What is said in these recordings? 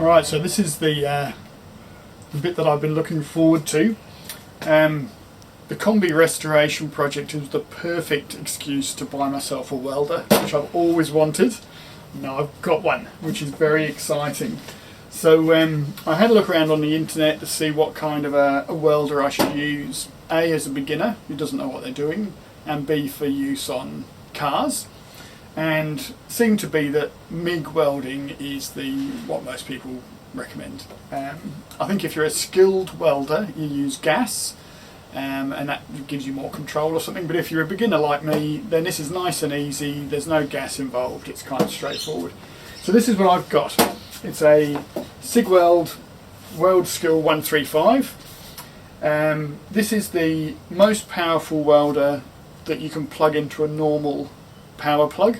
Alright, so this is the bit that I've been looking forward to. The Kombi restoration project is the perfect excuse to buy myself a welder, which I've always wanted. Now I've got one, which is very exciting. So I had a look around on the internet to see what kind of a welder I should use. A, as a beginner who doesn't know what they're doing, and B, for use on cars. And seemed to be that MIG welding is what most people recommend. I think if you're a skilled welder, you use gas, and that gives you more control or something. But if you're a beginner like me, then this is nice and easy. There's no gas involved. It's kind of straightforward. So this is what I've got. It's a SIG Weld Skill 135. This is the most powerful welder that you can plug into a normal power plug.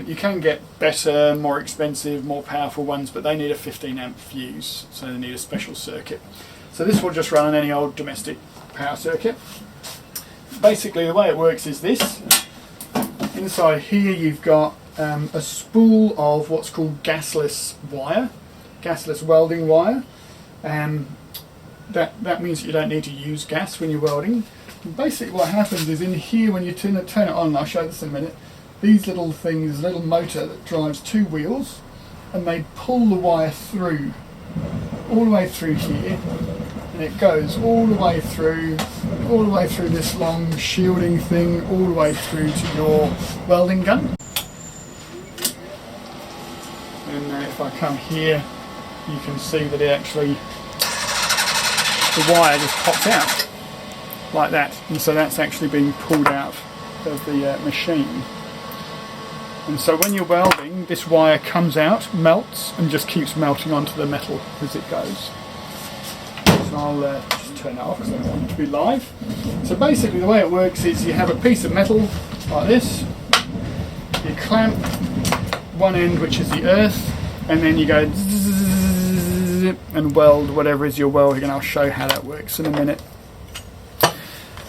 You can get better, more expensive, more powerful ones, but they need a 15 amp fuse, so they need a special circuit. So this will just run on any old domestic power circuit. Basically the way it works is this. Inside here you've got a spool of what's called gasless wire, gasless welding wire. That means that you don't need to use gas when you're welding. And basically what happens is in here, when you turn it on, and I'll show this in a minute, these little things, a little motor that drives two wheels, and they pull the wire through, all the way through here, and it goes all the way through this long shielding thing, all the way through to your welding gun. And if I come here, you can see that it actually, the wire just pops out like that, and so that's actually being pulled out of the machine. And so when you're welding, this wire comes out, melts, and just keeps melting onto the metal as it goes. So I'll just turn that off because I don't want it to be live. So basically the way it works is you have a piece of metal like this, you clamp one end, which is the earth, and then you go zzz and weld whatever it is you're welding, and I'll show how that works in a minute.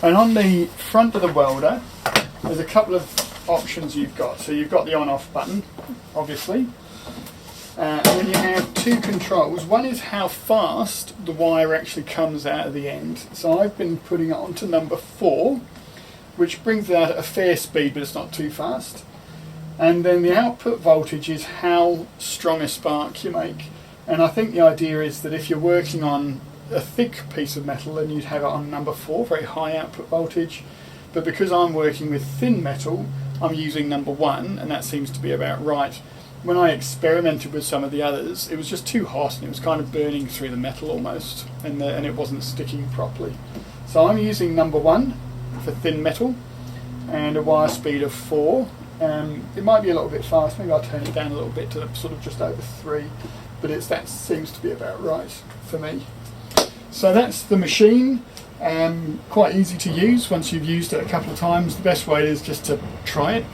And on the front of the welder, there's a couple of options you've got. So you've got the on-off button, obviously, and then you have two controls. One is how fast the wire actually comes out of the end. So I've been putting it onto number 4, which brings it out at a fair speed, but it's not too fast. And then the output voltage is how strong a spark you make. And I think the idea is that if you're working on a thick piece of metal, then you'd have it on number 4, very high output voltage. But because I'm working with thin metal, I'm using number 1, and that seems to be about right. When I experimented with some of the others, it was just too hot and it was kind of burning through the metal almost, and it wasn't sticking properly. So I'm using number 1 for thin metal and a wire speed of 4. It might be a little bit fast, maybe I'll turn it down a little bit to sort of just over 3, but that seems to be about right for me. So that's the machine. Quite easy to use once you've used it a couple of times. The best way is just to try it,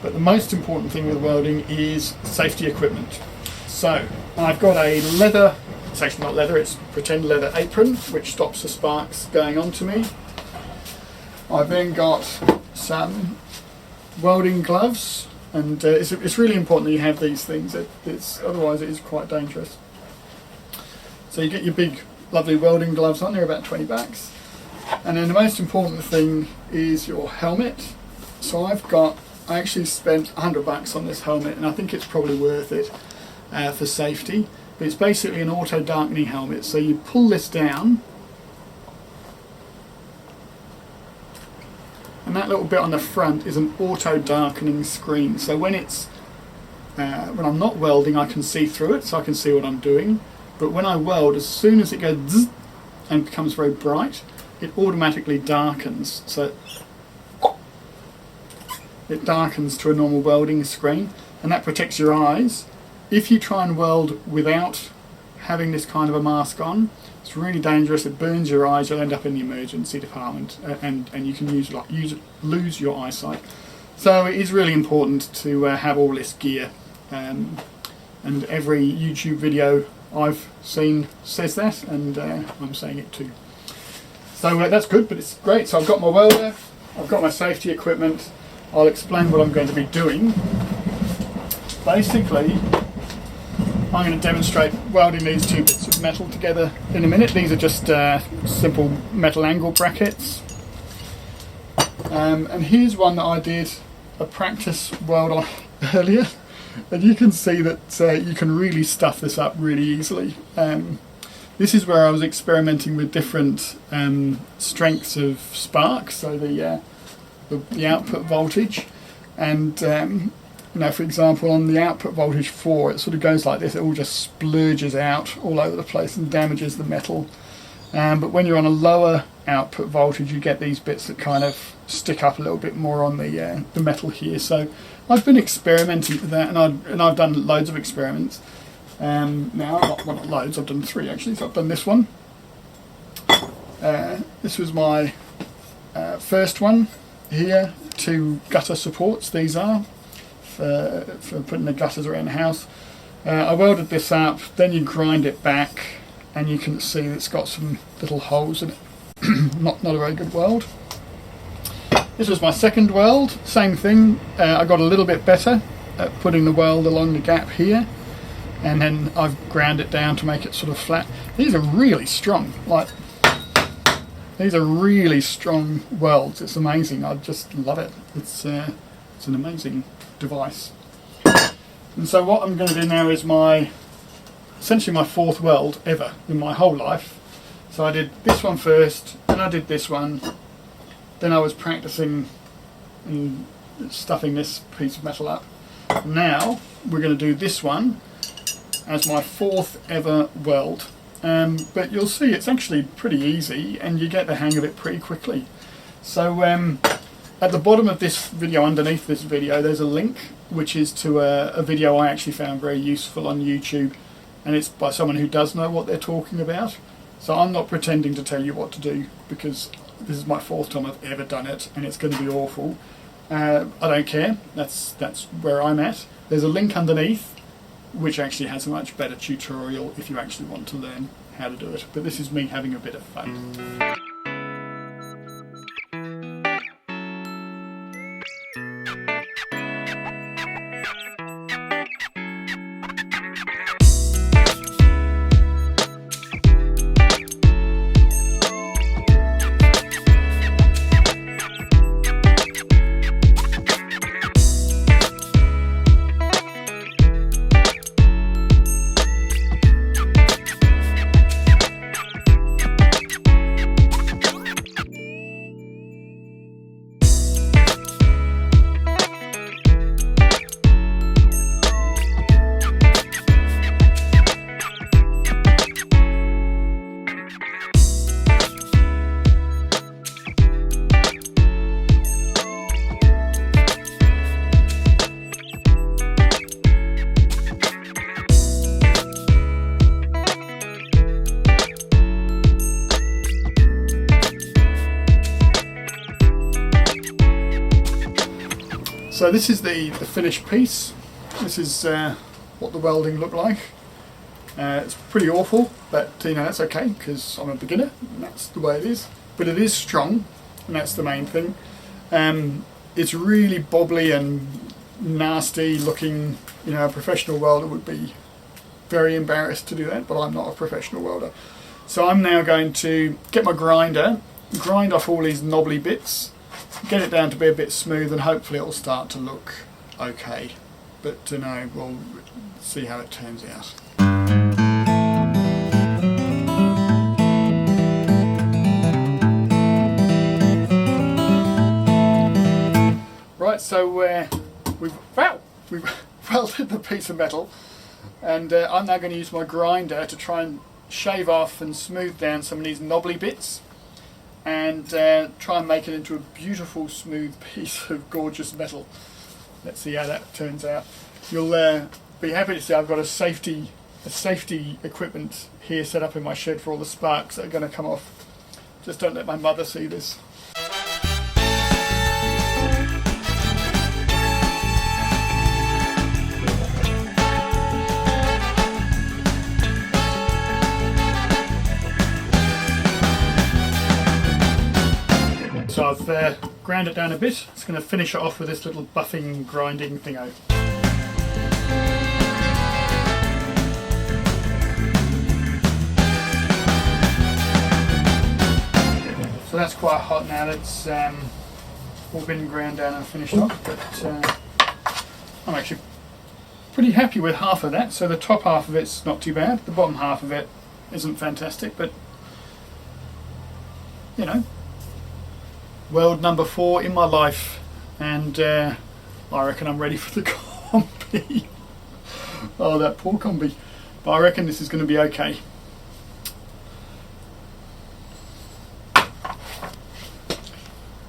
but the most important thing with welding is safety equipment. So I've got a leather, it's actually not leather, it's pretend leather apron, which stops the sparks going onto me. I've then got some welding gloves, and it's really important that you have these things, otherwise it is quite dangerous. So you get your big lovely welding gloves on, they're about 20 bucks. And then the most important thing is your helmet. So I actually spent 100 bucks on this helmet, and I think it's probably worth it for safety. But it's basically an auto darkening helmet. So you pull this down, and that little bit on the front is an auto darkening screen. So when I'm not welding, I can see through it, so I can see what I'm doing. But when I weld, as soon as it goes zzz and becomes very bright, it automatically darkens. So it darkens to a normal welding screen, and that protects your eyes. If you try and weld without having this kind of a mask on, it's really dangerous. It burns your eyes. You'll end up in the emergency department, and you can lose your eyesight. So it is really important to have all this gear, and every YouTube video I've seen says that, and I'm saying it too. So that's good, but it's great. So I've got my welder, I've got my safety equipment. I'll explain what I'm going to be doing. Basically, I'm going to demonstrate welding these two bits of metal together in a minute. These are just simple metal angle brackets. And here's one that I did a practice weld on earlier, and you can see that you can really stuff this up really easily. This is where I was experimenting with different strengths of spark, so the output voltage, and you know, for example, on the output voltage 4, it sort of goes like this. It all just splurges out all over the place and damages the metal. But when you're on a lower output voltage, you get these bits that kind of stick up a little bit more on the metal here. So I've been experimenting with that, and I've done loads of experiments. Now, not loads, I've done 3 actually. So I've done this one. This was my first one here. 2 gutter supports, these are, for putting the gutters around the house. I welded this up, then you grind it back, and you can see that it's got some little holes in it. not a very good weld. This was my second weld, same thing. I got a little bit better at putting the weld along the gap here, and then I've ground it down to make it sort of flat. These are really strong, these are really strong welds. It's amazing. I just love it. It's an amazing device. And so what I'm going to do now is essentially my 4th weld ever in my whole life. So I did this one first, then I did this one, then I was practicing and stuffing this piece of metal up. Now we're going to do this one as my 4th ever weld. But you'll see it's actually pretty easy, and you get the hang of it pretty quickly. So at the bottom of this video, underneath this video, there's a link which is to a video I actually found very useful on YouTube, and it's by someone who does know what they're talking about. So I'm not pretending to tell you what to do, because this is my 4th time I've ever done it, and it's going to be awful. I don't care. That's where I'm at. There's a link underneath which actually has a much better tutorial if you actually want to learn how to do it. But this is me having a bit of fun. So this is the finished piece. This is what the welding looked like. It's pretty awful, but you know, that's okay because I'm a beginner and that's the way it is. But it is strong, and that's the main thing. It's really bobbly and nasty looking. You know, a professional welder would be very embarrassed to do that, but I'm not a professional welder. So I'm now going to get my grinder, grind off all these knobbly bits, get it down to be a bit smooth, and hopefully it'll start to look okay. But you know, we'll see how it turns out. Right, so we've welded the piece of metal, and I'm now going to use my grinder to try and shave off and smooth down some of these knobbly bits, and try and make it into a beautiful smooth piece of gorgeous metal. Let's see how that turns out. You'll be happy to see I've got a safety equipment here set up in my shed for all the sparks that are going to come off. Just don't let my mother see this. So I've ground it down a bit. It's going to finish it off with this little buffing grinding thingo. So that's quite hot now. That's all been ground down and finished off, but I'm actually pretty happy with half of that. So the top half of it's not too bad, the bottom half of it isn't fantastic, but you know, weld number 4 in my life, and I reckon I'm ready for the Kombi. Oh, that poor Kombi. But I reckon this is going to be okay.